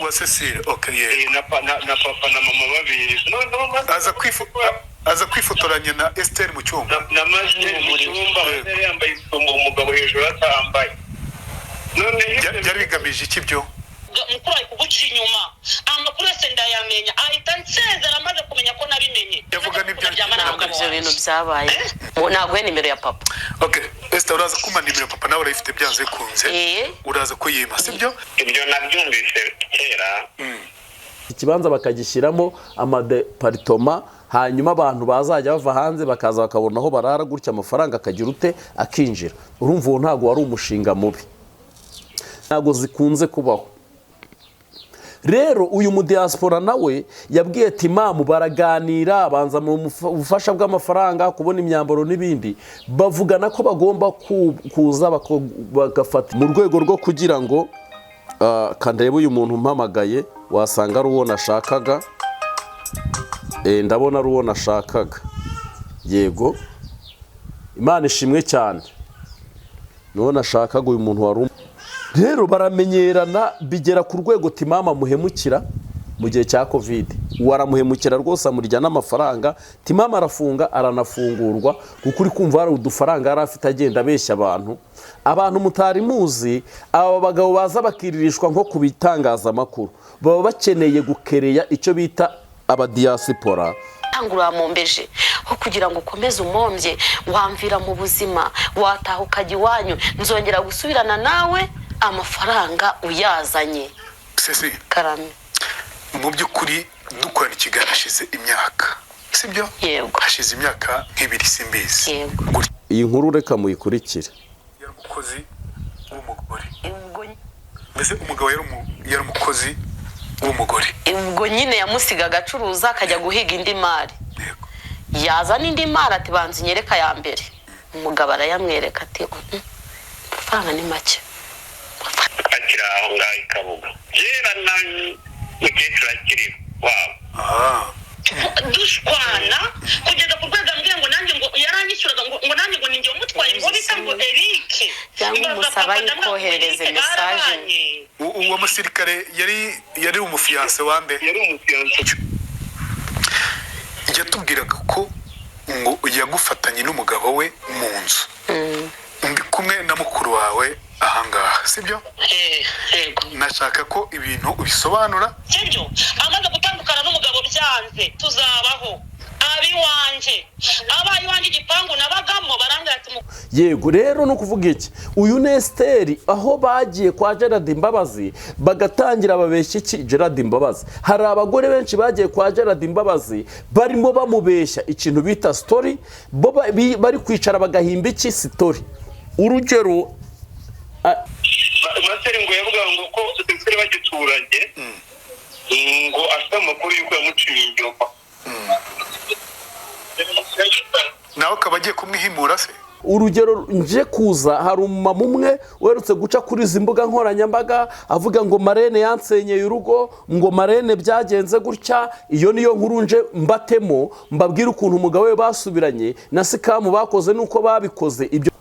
wa Cecile okay na papa na mama babiri aza kwifotoranya na Esther mu cyumba na Master mu cyumba yambaye umugabo hejuru atambaye none byari bigamije iki byo mukuru ari kuguca inyuma amakuru yose ndayamenya ahita nsezera amaze kumenya ko nabimenye yavuga n'ibyo ibyo bintu byabaye naguhe nimero ya papa okay Esther uraza kuma nimero papa nawe urayifite byanze kunze uraza kuyima sibyo ibyo nabyumvise kera ikibanza bakagishyiramo amadeparitoma hanyuma abantu bazajya bava hanze bakaza bakabona aho barara gutya amafaranga akagira ute akinjira urumva uwo ntago wari umushinga mubi ntago zikunze kubaho rero uyu mu diaspora nawe yabwiye ati imamu baraganira abanza mu bufasha bw'amafaranga kubona imyambaro n'ibindi bavugana ko bagomba kuza bagafata mu rwego rwo kugira ngo kandebe uyu muntu mpamagaye wasanga ari uwo nashakaga ndabona ari uwo nashakaga yego Imana ishimwe cyane nuwo nashakaga uyu muntu wari rero baramenyerana bigera ku rwego timama muhemukira mu gihe cya covid waramuhemukira rwose amurya n'amafaranga timama arafunga aranafungurwa kuko uri kumva hari udufaranga yari afite agenda abeshya abantu mutari muzi aba bagabo baza bakiririshwa nko ku bitangazamakuru baba bakeneye gukereya icyo bita abadiaspora angura mombeje ho kugira ngo ukomeze umombye wamvira mu buzima wataha ukajya iwanyu nzongera gusubirana nawe amafaranga uyazanye Cecile karame mu by'ukuri dukorana ikiganiro hashize imyaka sibyo yego hashize imyaka nk'ibiri simbizi yego iyi nkuru reka muyikurikire yari umukozi w'umugore mbese umugabo yari umukozi w'umugore ubwo nyine yamusiga agacuruza akajya guhiga indi mari yaza n'indi mari ati banza unyereka ya mbere umugabo arayamwereka ati amafaranga ni make akira aho ngaho ikabuga kera na mukecuru akiri wabo dushwana kugeza ku rwego mbwiye ngo nanjye ngo yaranyishyuraga ngo nanjye ngo ninjye umutwaye ngo bita ngo Eric cyangwa umusaba yikoherereze message uwo musirikare yari umufiance wande yari umufiance yatubwiraga ko ngo yagufatanye n'umugabo we mu nzu ndi kumwe na mukuru wawe ahangaha sibyo yego nashaka ko ibintu ubisobanura sibyo amaze gutandukana n'umugabo byanze tuzabaho abi wanje abayi wanje igipangu nabagamo barangira ati yego rero no kuvuga iki uyu Nesteri aho bagiye kwa Gerard Mbabazi bagatangira babeshya iki Gerard Mbabazi hari abagore benshi bagiye kwa Gerard Mbabazi barimo bamubeshya ikintu bita story bo bari kwicara bagahimba iki story urugero Master ngo yavuga ngo ko Cecile bagituranye ngo afite amakuru y'uko yamuciye inyuma nawe akaba agiye kumwihimura se urugero nje kuza hari umumama umwe werutse guca kuri izi mbuga nkoranyambaga avuga ngo Marene yansenyeye urugo ngo Marene byagenze gutya iyo niyo nkuru nje mbatemo mbabwira ukuntu umugabo we basubiranye na sikamu bakoze nuko babikoze ibyo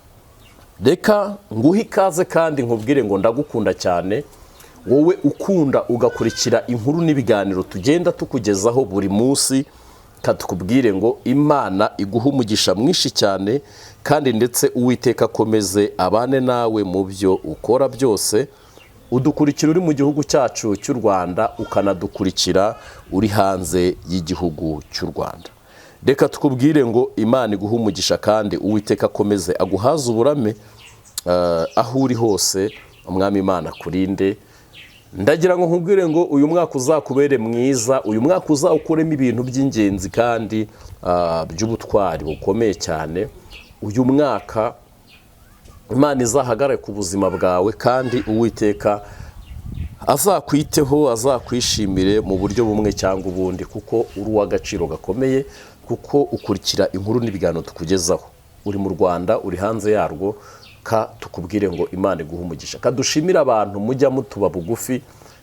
reka nguhe ikaze kandi nkubwire ngo ndagukunda cyane wowe ukunda ugakurikira inkuru n'ibiganiro tugenda tukugezaho buri munsi katukubwire ngo Imana iguha umugisha mwinshi cyane kandi ndetse Uwiteka akomeze abane nawe mu byo ukora byose udukurikira uri mu gihugu cyacu cy'u Rwanda ukanadukurikira uri hanze y'igihugu cy'u Rwanda reka tukubwire ngo Imana iguha umugisha kandi Uwiteka akomeze aguhaza uburame aho uri hose umwami Imana kurinde ndagira ngo nkubwire ngo uyu mwaka uzakubere mwiza uyu mwaka uzawukuremo ibintu by'ingenzi kandi by'ubutwari bukomeye cyane uyu mwaka Imana izahagarare ku buzima bwawe kandi Uwiteka azakwiteho azakwishimire mu buryo bumwe cyangwa ubundi kuko uri uw'agaciro gakomeye kuko ukurikira inkuru n'ibiganiro tukugezaho uri mu Rwanda uri hanze yarwo tukubwire ngo Imana iguha umugisha kadushimira abantu mujya mutuba bugufi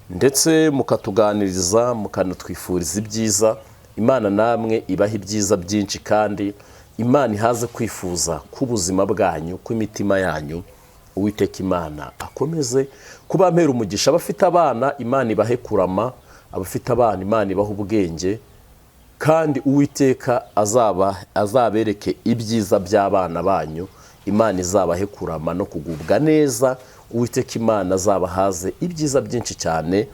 ndetse mukatuganiriza mukanatwifuriza ibyiza Imana namwe ibaha ibyiza byinshi kandi Imana ihaze kwifuza ku buzima bwanyu ku imitima yanyu Uwiteka Imana akomeze kubampera umugisha. Abafite abana Imana ibahe kurama, abafite abana Imana ibahe ubwenge, kandi Uwiteka azabereke ibyiza by'abana banyu. Imana izabahe kurama no kugubwa neza. Uwiteka Imana azabahaze ibyiza byinshi cyane.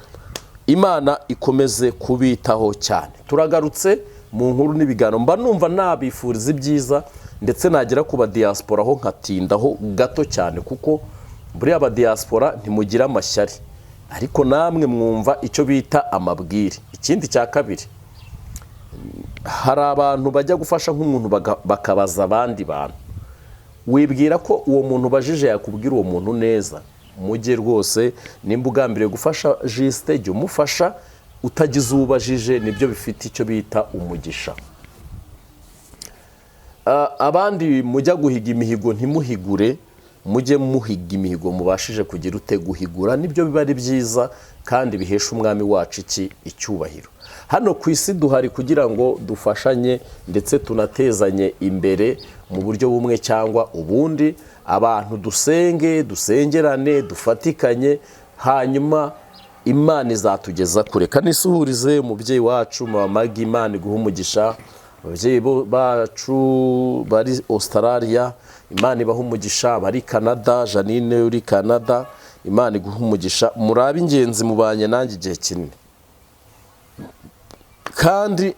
Imana ikomeze kubitaho cyane. Turagarutse mu nkuru n'ibiganiro, mba numva nabifuriza ibyiza, ndetse nagera ku badiaspora ho nkatindaho gato cyane, kuko buriya abadiaspora ntimugira amashyari, ariko namwe mwumva icyo bita amabwire. Ikindi cya kabiri, hari abantu bajya gufasha nk'umuntu bakabaza abandi bantu. Wibwira ko uwo muntu bajije yakubwira uwo muntu neza. Mujye rwose, nimba ugambiriye gufasha Juste, jya umufasha utagize ubajije, nibyo bifite icyo bita umugisha. Abandi mujya guhiga imihigo ntimuhigure, mujye muhiga imihigo mubashije kugira guhigura, nibyo biba ari byiza kandi bihesha umwami wacu icyubahiro. Hano ku isi duhari kugira ngo dufashanye ndetse tunatezanye imbere mu buryo bumwe cyangwa ubundi. Abantu dusenge, dusengerane, dufatikanye, hanyuma Imana izatugeza kure. Kanisuhurize umubyeyi wacu Mama Imana iguha umugisha. Ababyeyi bacu bari Australia, Imana ibaha umugisha. Bari Canada, Janine uri Canada, Imana iguha umugisha. Murabe ingenzi mubanye nanjye igihe kinini, kandi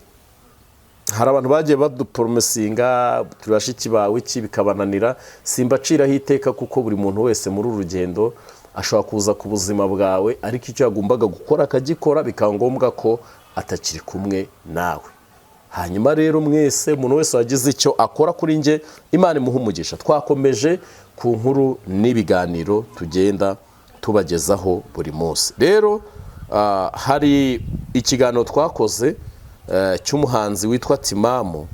hari abantu bagiye baduporomesinga turashiki bawe iki bikabananira. Simbaciraho iteka, kuko buri muntu wese muri uru rugendo ashobora kuza ku buzima bwawe, ariko icyo yagombaga gukora akagikora, bikaba ngombwa ko atakiri kumwe nawe. Hanyuma rero mwese, umuntu wese wagize icyo akora kuri nge, Imana imuha umugisha. Twakomeje ku nkuru n'ibiganiro tugenda tubagezaho buri munsi. Rero hari ikiganiro twakoze cy'umuhanzi witwa Timamu.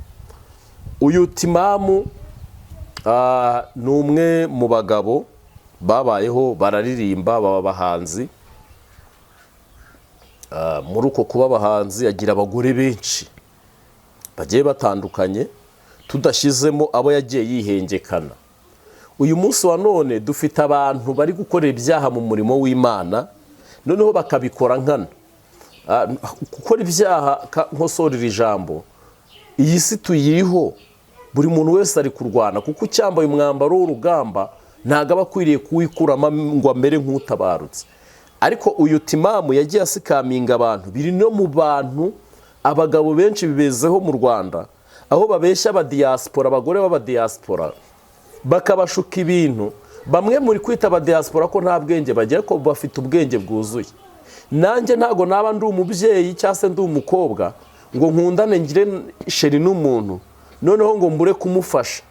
Uyu Timamu ni umwe mu bagabo babayeho bararirimba, baba abahanzi. Muri uko kuba abahanzi agira abagore benshi bagiye batandukanye, tudashyizemo abo yagiye yihengekana. Uyu munsi wa none dufite abantu bari gukorera ibyaha mu murimo w'Imana, noneho bakabikora nkana. Gukora ibyaha, nkosorera ijambo, iyi si tuyiriho, buri muntu wese ari kurwana, kuko ucyambaye umwambaro w'urugamba ntabwo aba akwiriye kuwikuramo ngo amere nk'utabarutse. Ariko uyu Timamu yagiye asikaminga abantu. Biri no mu bantu abagabo benshi bibezeho mu Rwanda, aho babeshya abadiaspora, abagore b'abadiaspora, bakabashuka ibintu. Bamwe muri kwita abadiaspora ko nta bwenge bagira, ko bafite ubwenge bwuzuye. Nanjye ntago naba ndi umubyeyi cyangwa se ndi umukobwa ngo nkundane ngire sheri n'umuntu noneho ngo mbure kumufasha.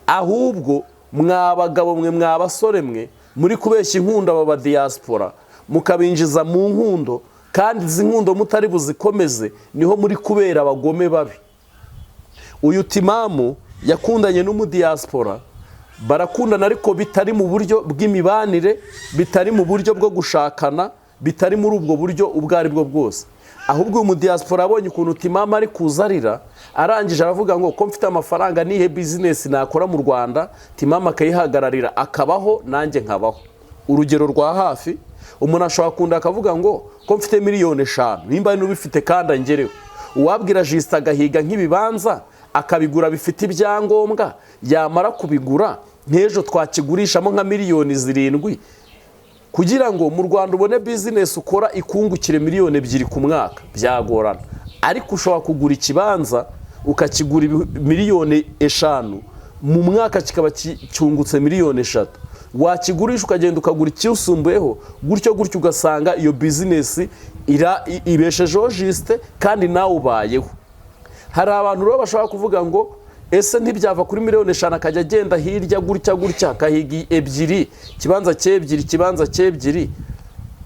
Ahubwo mwabagabo mwe, mwabasore mwe, muri kubeshya inkundo aba diaspora, mukabinjiza mu nkundo, kandi izi nkundo mutari buzikomeze, niho muri kubera abagome babi. Uyu Timamu yakundanye n'umudiaspora, barakundana ariko bitari mu buryo bw'imibanire, bitari mu buryo bwo gushakana, bitari muri ubwo buryo ubwo ari bwo bwose. Ahubwo uyu mudiaspora abonye ukuntu Timamu ari kuzarira, arangije aravuga ngo ko mfite amafaranga nihe business nakora mu Rwanda, Timamu akayihagararira akabaho, nanjye nkabaho. Urugero rwa hafi, umuntu ashobora kunda akavuga ngo ko mfite miliyoni 5, nimba n'ubifite kandi angereho. Uwabwira Juste agahiga nk'ibibanza akabigura bifite ibyangombwa, yamara kubigura nk'ejo twakigurishamo nka miliyoni 7, kugira ngo mu Rwanda ubone business ukora ikungukire miliyoni 2 ku mwaka byagorana. Ariko ushobora kugura ikibanza ukakigura miliyoni 5, mu mwaka kikaba cyungutse miliyoni 3. Wakigurisha ukagenda ukagura icyusumbuyeho, gutyo ugasanga iyo business ibeshejeho Juste kandi nawe ubayeho. Hari abantu rero bashobora kuvuga ngo ese ntibyava kuri miliyoni 5 akajya agenda hirya gutya akahiga 2, kibanza cy'ebyiri,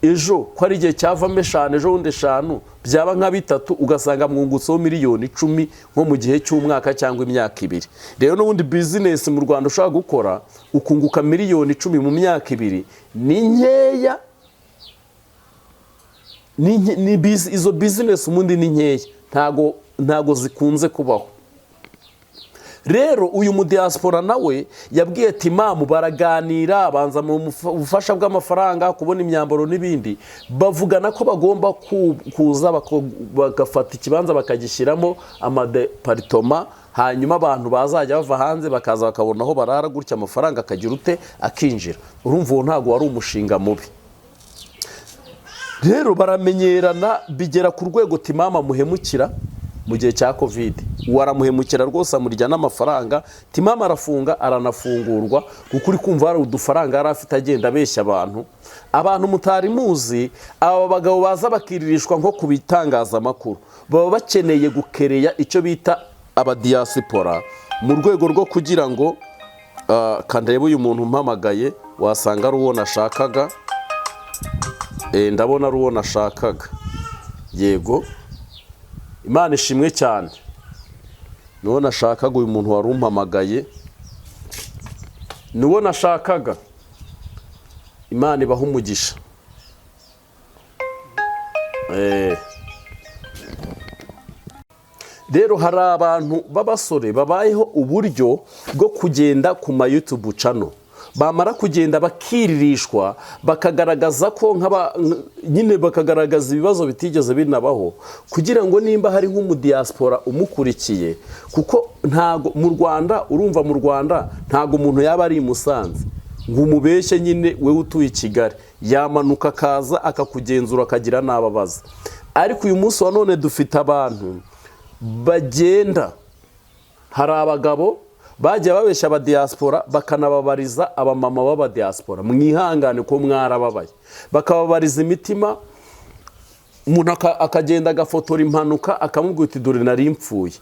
ejo ko ari igihe cyavamo 5, ejo undi 5, byaba nka 3, ugasanga mwungutseho miliyoni 10 nko mu gihe cy'umwaka cyangwa imyaka 2. Rero n'ubundi business mu Rwanda ushobora gukora ukunguka miliyoni 10 mu myaka 2 ni nkeya. Izo business umundi ni nkeya, ntago zikunze kubaho. rero uyu mu diaspora nawe yabwiye Timamu baraganira banza mu bufasha bw'amafaranga kubona imyambaro n'ibindi bavugana ko bagomba kuza bagafata ikibanza bakagishyiramo amadeparitoma hanyuma abantu bazajya bava hanze bakaza bakabona aho barara gutya amafaranga akagira ute akinjira. Urumva uwo ntago wari umushinga mubi. Rero baramenyerana bigera ku rwego Timamu amuhemukira mu gihe cya covid. Waramuhemukira rwose amurya n'amafaranga. Timamu arafunga aranafungurwa kuko uri kumva hari udufaranga yari afite agenda abeshya abantu mutari muzi. Aba bagabo baza bakiririshwa nko ku bitangazamakuru baba bakeneye gukereya icyo bita abadiaspora mu rwego rwo kugira ngo kandebe uyu muntu umpamagaye wasanga ari uwo nashakaga. Ndabona ari uwo nashakaga. Yego, Imana ishimwe cyane. Nuwo nashakaga uyu muntu wari umpamagaye. Nuwo nashakaga. Imana ibaha umugisha. Rero hari abantu b'abasore babayeho uburyo bwo kugenda ku ma YouTube channel. Bamara kugenda bakiririshwa bakagaragaza ko nyine bakagaragaza ibibazo bitigeze binabaho kugira ngo nimba hari nk'umudiaspora umukurikiye, kuko ntago mu Rwanda, urumva mu Rwanda ntago umuntu yaba ari Musanze ngo umubeshye nyine we utuye i Kigali yamanuka akaza akakugenzura akagira n'ababaza. Ariko uyu munsi wa none dufite abantu bagenda, hari abagabo bajya babeshya abadiaspora bakanababariza abamama b'abadiaspora mwihangane ko mwarababaye, bakababariza imitima. Umuntu akagenda agafotora impanuka akamubwira uti dore nari mpfuye,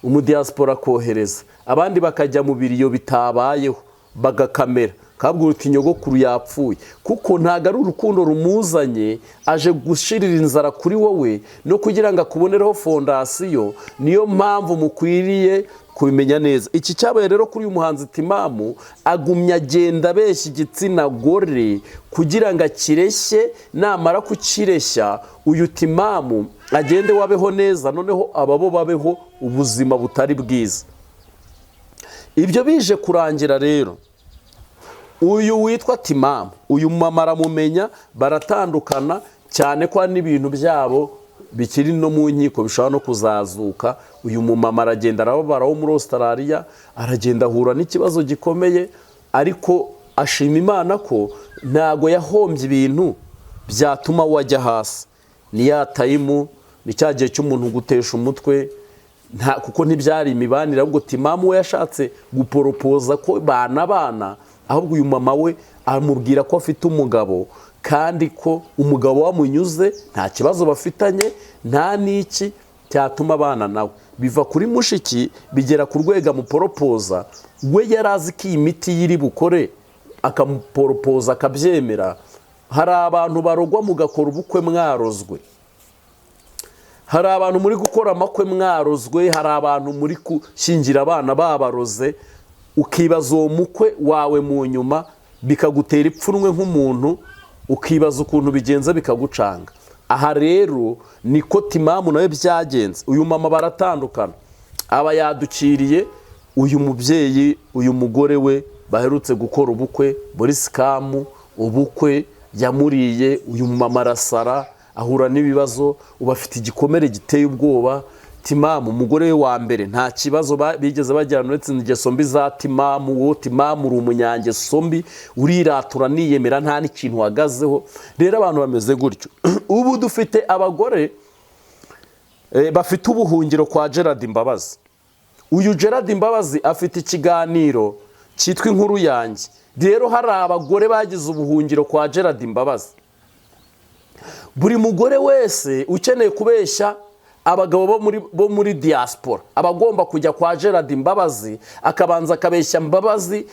umudiaspora kohereza abandi bakajya mu biriyo bitabayeho bagakamera kabwira uti nyogokuru yapfuye, kuko ntago ari urukundo rumuzanye aje gushirira inzara kuri wowe no kugira ngo akubonereho fondasiyo. Niyo mpamvu mukwiriye kubimenya neza. Iki cyabaye rero kuri uyu muhanzi Timamu, agumya agenda abeshya igitsina gore kugira ngo akireshye, namara kukireshya uyu Timamu agende wabeho neza, noneho ababo babeho ubuzima butari bwiza. Ibyo bije kurangira rero uyu witwa Timamu, uyu mama aramumenya, baratandukana cyane ko n'ibintu byabo bikiri no mu nkiko bishobora no kuzazuka. Uyu mumama aragenda arababara wo muri Australia, aragenda ahura n'ikibazo gikomeye, ariko ashima Imana ko ntago yahombye ibintu byatuma wajya hasi. Ni ya tayimu, ni cya gihe cy'umuntu gutesha umutwe, kuko ntibyari imibanire, ahubwo Timamu we yashatse guporopoza ko bana ahubwo uyu mama we amubwira ko afite umugabo kandi ko umugabo wamunyuze, nta kibazo bafitanye, nta n'iki cyatuma abana nawe. Biva kuri mushiki bigera ku rwego amuporopoza. We yarazi ko iyi miti yiri bukore, akamuporopoza akabyemera. Hari abantu barogwa mugakora ubukwe mwarozwe, hari abantu muri gukora amakwe mwarozwe, hari abantu muri gushyingira abana babaroze, ukibaza uwo mukwe wawe mu nyuma bikagutera ipfunwe nk'umuntu, ukibaza ukuntu bigenza bikagucanga. Aha rero niko Timamu nawe byagenze. Uyu mama baratandukana, aba yadukiriye uyu mubyeyi, uyu mugore we baherutse gukora ubukwe muri Sikamu. Ubukwe yamuriye, uyu mama arasara, ahura n'ibibazo, uba afite igikomere giteye ubwoba. Timamu umugore we wa mbere nta kibazo bigeze bagirana uretse ingeso mbi za Timamu. Wowe Timamu uri umunyangeso mbi, uriratura niyemera, nta n'ikintu uhagazeho. Rero abantu bameze gutyo. Ubu dufite abagore bafite ubuhungiro kwa Gerard Mbabazi. Uyu Gerard Mbabazi afite ikiganiro cyitwa Inkuru Yanjye. Rero hari abagore bagize ubuhungiro kwa Gerard Mbabazi. Buri mugore wese ukeneye kubeshya abagabo bo muri diaspora abagomba kujya kwa Gerard Mbabazi, akabanza akabeshya Mbabazi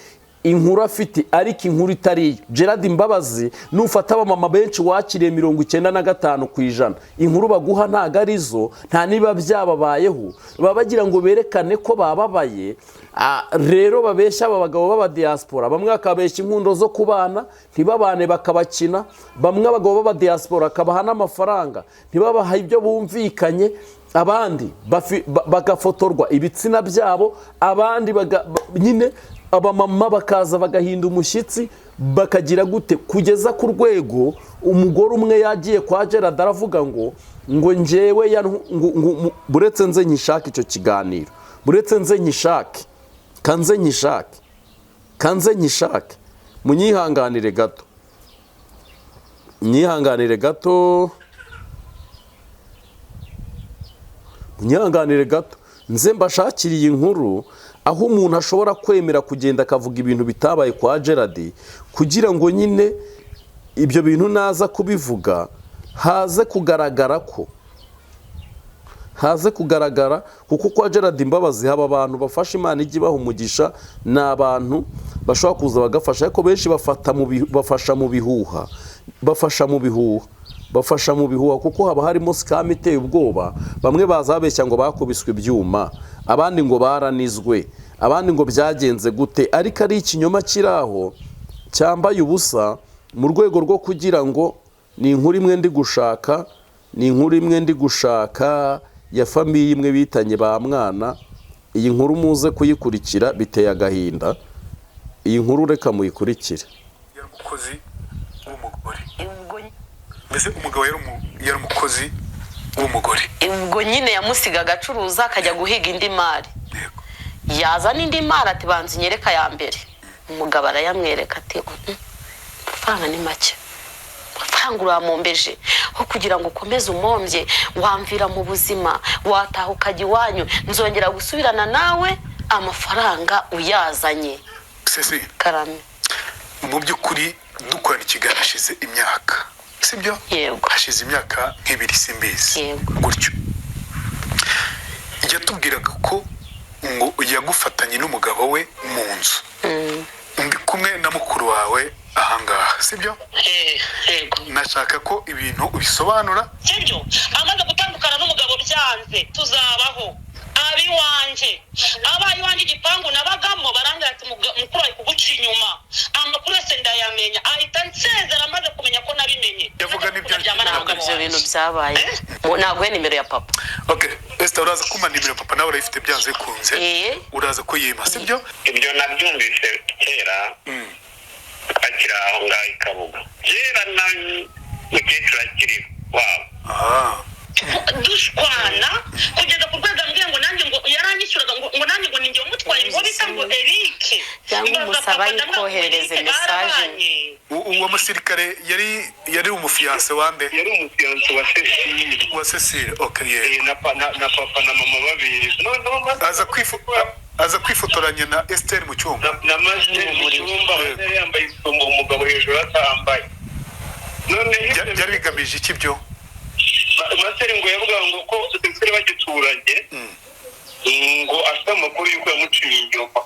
inkuru afite ariko inkuru itariyo. Gerard Mbabazi nufata abamama benshi wakiriye 95% inkuru baguha ntago arizo, nta niba byababayeho, baba bagira ngo berekane ko bababaye. Rero babeshya aba bagabo baba diaspora, bamwe bakabeshya inkundo zo kubana ntibabane bakabakina, bamwe abagabo baba diaspora akabaha n'amafaranga ntibabaha ibyo bumvikanye, abandi bagafotorwa ibitsina byabo, abandi nyine abamama bakaza bagahinda umushyitsi bakagira gute, kugeza ku rwego umugore umwe yagiye kwa Gerard aravuga ngo njyewe buretse nze nyishake icyo kiganiro, buretse nze nyishake, kanze nyishake, munyihanganire gato nze mbashakiriye inkuru aho umuntu ashobora kwemera kugenda akavuga ibintu bitabaye kwa Gerard, kugira ngo nyine ibyo bintu naza kubivuga haze kugaragara kuko kwa Gerard Mbabazi haba abantu bafasha Imana ijye ibaha umugisha, ni abantu bashobora kuza bagafasha, ariko benshi bafasha mu bihuha kuko haba harimo scam iteye ubwoba. Bamwe baza babeshya ngo bakubiswe ibyuma, abandi ngo baranizwe, abandi ngo byagenze gute, ariko ari ikinyoma kiraho cyambaye ubusa mu rwego rwo kugira ngo ni inkuru imwe ndi gushaka ya famiye imwe bitanye ba mwana. Iyi nkuru muze kuyikurikira biteye agahinda, iyi nkuru reka muyikurikire. Umukozi w'umugore, mbese umugabo yari umukozi w'umugore, ubwo nyine yamusigaga acuruza akajya guhiga indi mari, yaza n'indi mari ati banza nyereka ya mbere, umugabo arayamwereka ati amafaranga ni make, amafaranga uramombeje ho kugira ngo ukomeze umombye, wamvira mu buzima, wataha ukajya iwanyu, nzongera gusubirana nawe amafaranga uyazanye. Sesi Karame, mu by'ukuri dukorana ikiganiro hashize imyaka, sibyo? Yego. Hashize imyaka nk'ibiri simbizi. Yego. Gutyo yatubwiraga ko ngo yagufatanye n'umugabo we mu nzu, ndi kumwe na mukuru wawe ahangaha, sibyo? Yego. Nashaka ko ibintu ubisobanura. Sibyo, amaze gutandukana n'umugabo byanze, tuzabaho abi wanje, abaye wanje igipangu nabagamo barangira ati mukuru ari kuguca inyuma, amakuru yose ndayamenya, ahita nsezera amaze kumenya ko nabimenye. Yavuga n'ibyo ibyo bintu byabaye. Ntabwo nimero ya papa. Okay, Esther uraza kuma nimero papa nawe urayifite byanze kunze, uraza kuyima, sibyo? Ibyo nabyumvise kera akira aho ngaho i Kabuga, kera na mukecuru akiri wabo dushwana kugeza ku rwego mbwiye ngo nanjye ngo yaranyishyuraga ngo nanjye ngo ninjye umutwaye ngo bita ngo Eric cyangwa umusaba yikoherereze message. Uwo musirikare yari umufiance wande? Yari umufiance wa Cecile. Okay, yeah. Na papa na mama babiri. Aza kwifotoranya na Esther mu cyumba. Na Master mu cyumba, yari yambaye umugabo hejuru atambaye. None yari bigamije iki byo? Master ngo yavuga ngo ko Cecile bagituranye, ngo afite amakuru y'uko yamuciye inyuma.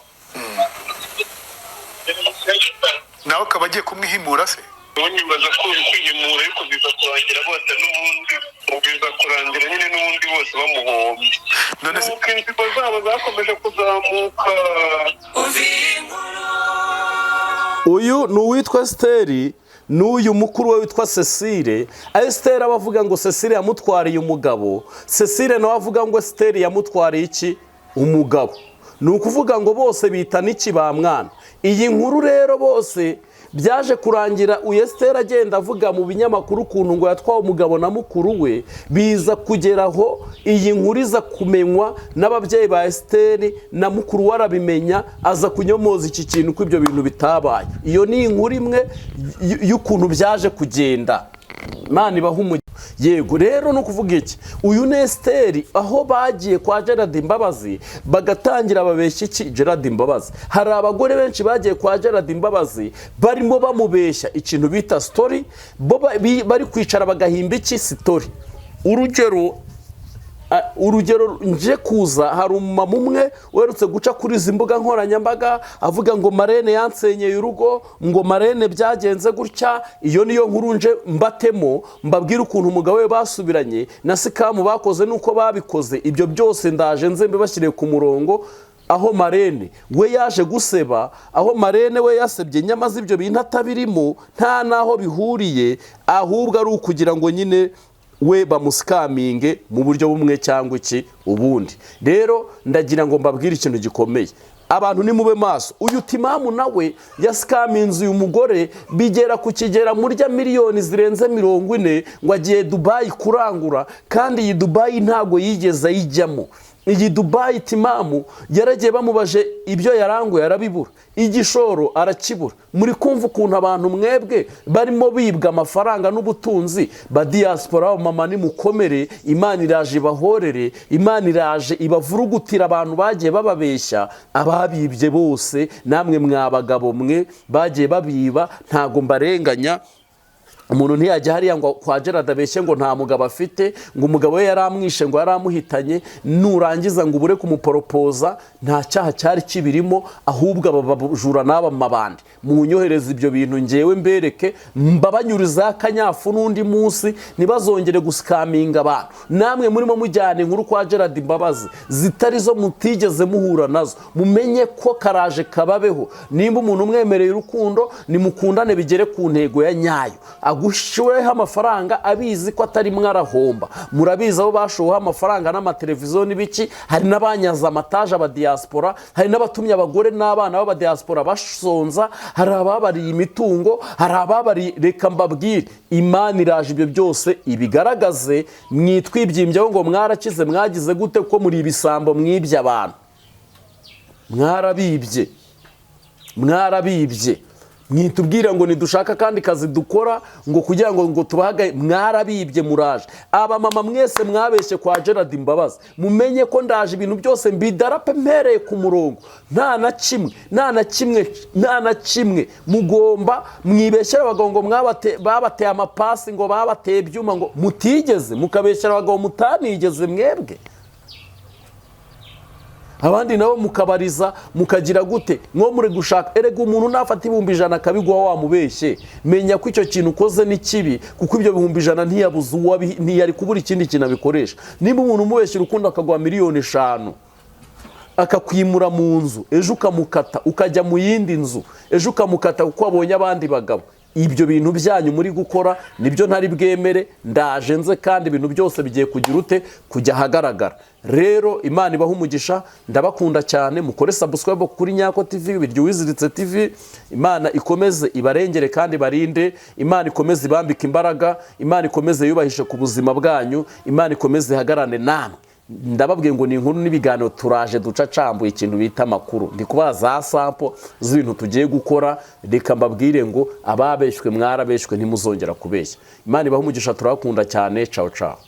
Nawe ukaba agiye kumwihimura se? Nibaza ko kwihimura ariko biza kurangira bose n'ubundi, biza kurangira nyine n'ubundi bose bamuhombye. None se inzigo zabo zakomeje kuzamuka. Uyu ni uwitwa Esther, n'uyu mukuru we witwa Cecile. Esther abavuga ngo Cecile yamutwariye umugabo, Cecile nawe avuga ngo Esther yamutwariye iki? Umugabo. Ni ukuvuga ngo bose bitana iki ba mwana. Iyi nkuru rero bose byaje kurangira Esther agenda avuga mu binyamakuru ukuntu ngo yatwawe umugabo na mukuru we, biza kugeraho iyi nkuru iza kumenywa n'ababyeyi ba Esther na mukuru warabimenya, aza kunyomoza iki kintu ko ibyo bintu bitabaye. Iyo ni inkuru imwe y'ukuntu byaje kugenda. Imana ibaha umugisha. Yego rero no kuvuga iki, uyu ni Esther aho bagiye kwa Gerard Mbabazi bagatangira babeshya iki Gerard Mbabazi. Hari abagore benshi bagiye kwa Gerard Mbabazi barimo bamubeshya ikintu bita story, bo bari kwicara bagahimba iki story. Urugero urugero nje kuza hari umumama umwe uherutse guca kuri izi mbuga nkoranyambaga avuga ngo marene yansenyeye urugo, ngo marene byagenze gutya. Iyo niyo nkuru nje mbatemo mbabwira ukuntu umugabo we basubiranye na sikamu bakoze nuko babikoze. Ibyo byose ndaje nze mbibashyiriye ku murongo. Aho marene we yaje guseba, aho marene we yasebye nyamaze ibyo bintu atabirimo, nta naho bihuriye, ahubwo ari ukugira ngo nyine we bamusikaminge mu buryo bumwe cyangwa iki ubundi. Rero ndagira ngo mbabwire ikintu gikomeye, abantu nimube maso. Uyu Timamu nawe yasikaminze uyu mugore bigera ku kigera murya miliyoni zirenze 40 ngo agiye Dubai kurangura, kandi iyi Dubai ntago yigeze ayijyamo. Iyi Dubai Timamu yaragiye bamubaje ibyo yaranguye arabibura, igishoro arakibura. Muri kumva ukuntu abantu mwebwe barimo bibwa amafaranga n'ubutunzi. Ba diaspora mama ni mukomere, Imana iraje ibahorere, Imana iraje ibavurugutira abantu bagiye bababeshya. Ababibye bose namwe mwabagabo mwe bagiye babiba, ntago mbarenganya. Umuntu ntiyajya hariya ngo kwa Gerard abeshye ngo nta mugabo afite, ngo umugabo we yaramwishe ngo yaramuhitanye, nurangiza ngo ubure kumuporopoza, nta cyaha cyari kibirimo, ahubwo ababajura n'aba mabandi. Munyohereza ibyo bintu ngewe mbereke, mbabanyuriza akanyafu n'undi munsi ntibazongere gusikaminga abantu. Namwe murimo mujyana inkuru kwa Gerard imbabazi zitari zo mutigeze muhura nazo, mumenye ko karaje kababeho. Nimba umuntu umwemereye urukundo, nimukundane bigere ku ntego ya nyayo. Agushoweho amafaranga abizi ko atari mwarahomba. Murabizi abo bashoweho amafaranga n'amateleviziyo n'ibiki, hari n'abanyaza amataje aba diaspora, hari n'abatumye abagore n'abana b'aba diaspora basonza, hari ababariye imitungo, hari ababariye. Reka mbabwire, Imana iraje ibyo byose ibigaragaze. Mwitwibyimbyeho ngo mwarakize mwagize gute ko muri ibisambo mwibye abantu. Mwarabibye mwitubwira ngo nidushaka kandi kazi dukora ngo kugira ngo tubahagaye. Mwarabibye muraje. Aba mama mwese mwabeshye kwa Gerard imbabazi, mumenye ko ndaje ibintu byose mbidarape mpereye ku murongo. Nta na kimwe mugomba mwibeshyera abagabo ngo babateye amapasi, ngo babateye ibyuma, ngo mutigeze, mukabeshyera abagabo mutanigeze mwebwe. Abandi nabo mukabariza mukagira gute mwo muri gushaka. Erega umuntu nafata 100 akabiguha wamubeshye, menya ko icyo kintu ukoze ni kibi, kuko ibyo 100 ntiyabuze ntiyari kubura ikindi kintu abikoresha. Niba umuntu umubeshye urukundo akagwa 5 miliyoni akakwimura mu nzu, ejo ukamukata ukajya mu yindi nzu, ejo ukamukata kuko abonye abandi bagabo, ibyo bintu byanyu muri gukora nibyo ntari bwemere. Ndaje nze kandi ibintu byose bigiye kugira ute kujya hagaragara. Rero Imana ibaha umugisha, ndabakunda cyane. Mukore subscribe kuri Nyako TV, Biryo Wiziritse TV. Imana ikomeze ibarengere kandi barinde, Imana ikomeze ibambika imbaraga, Imana ikomeze yubahishe ku buzima bwanyu, Imana ikomeze ihagarane namwe. Ndababwiye ngo ni inkuru n'ibiganiro turaje ducacambuye ikintu bita amakuru. Ndi kubaza sample z'ibintu tugiye gukora. Reka mbabwire ngo ababeshywe mwarabeshywe, ntimuzongera kubeshya. Imana ibaha umugisha, turakunda cyane. Ciao ciao.